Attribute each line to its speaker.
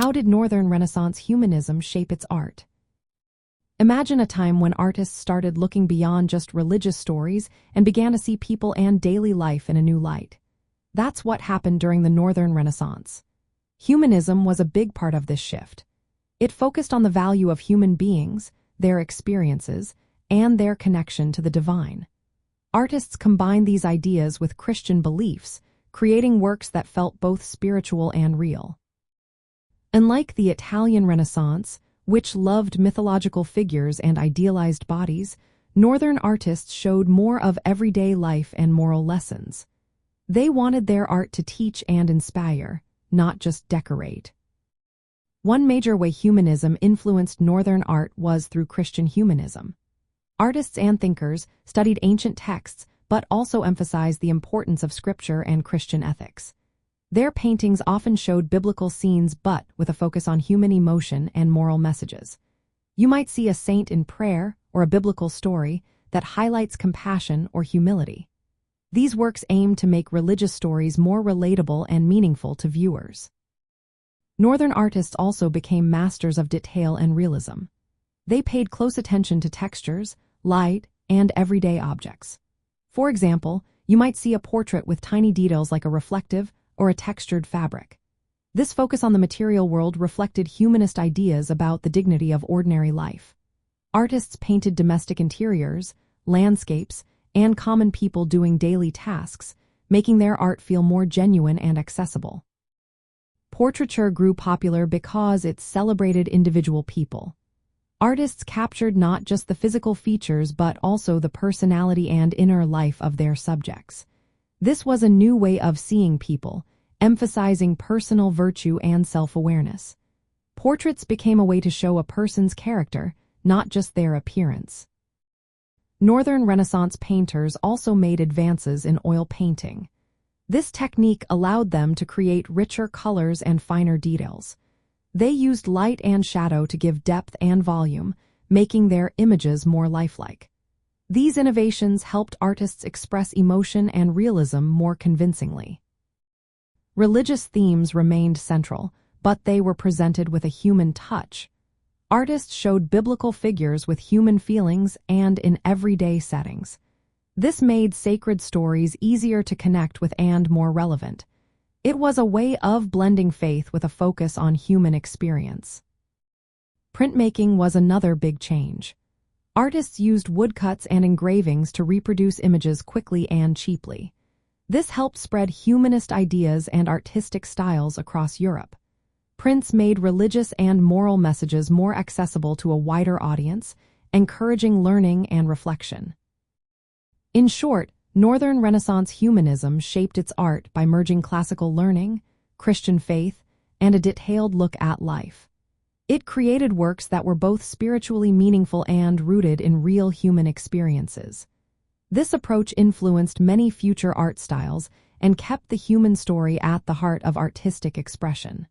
Speaker 1: How did Northern Renaissance humanism shape its art? Imagine a time when artists started looking beyond just religious stories and began to see people and daily life in a new light. That's what happened during the Northern Renaissance. Humanism was a big part of this shift. It focused on the value of human beings, their experiences, and their connection to the divine. Artists combined these ideas with Christian beliefs, creating works that felt both spiritual and real. Unlike the Italian Renaissance, which loved mythological figures and idealized bodies, Northern artists showed more of everyday life and moral lessons. They wanted their art to teach and inspire, not just decorate. One major way humanism influenced Northern art was through Christian humanism. Artists and thinkers studied ancient texts but also emphasized the importance of scripture and Christian ethics. Their paintings often showed biblical scenes but with a focus on human emotion and moral messages. You might see a saint in prayer or a biblical story that highlights compassion or humility. These works aim to make religious stories more relatable and meaningful to viewers. Northern artists also became masters of detail and realism. They paid close attention to textures, light, and everyday objects. For example, you might see a portrait with tiny details like a reflective or a textured fabric. This focus on the material world reflected humanist ideas about the dignity of ordinary life. Artists painted domestic interiors, landscapes, and common people doing daily tasks, making their art feel more genuine and accessible. Portraiture grew popular because it celebrated individual people. Artists captured not just the physical features but also the personality and inner life of their subjects. This was a new way of seeing people, emphasizing personal virtue and self-awareness. Portraits became a way to show a person's character, not just their appearance. Northern Renaissance painters also made advances in oil painting. This technique allowed them to create richer colors and finer details. They used light and shadow to give depth and volume, making their images more lifelike. These innovations helped artists express emotion and realism more convincingly. Religious themes remained central, but they were presented with a human touch. Artists showed biblical figures with human feelings and in everyday settings. This made sacred stories easier to connect with and more relevant. It was a way of blending faith with a focus on human experience. Printmaking was another big change. Artists used woodcuts and engravings to reproduce images quickly and cheaply. This helped spread humanist ideas and artistic styles across Europe. Prints made religious and moral messages more accessible to a wider audience, encouraging learning and reflection. In short, Northern Renaissance humanism shaped its art by merging classical learning, Christian faith, and a detailed look at life. It created works that were both spiritually meaningful and rooted in real human experiences. This approach influenced many future art styles and kept the human story at the heart of artistic expression.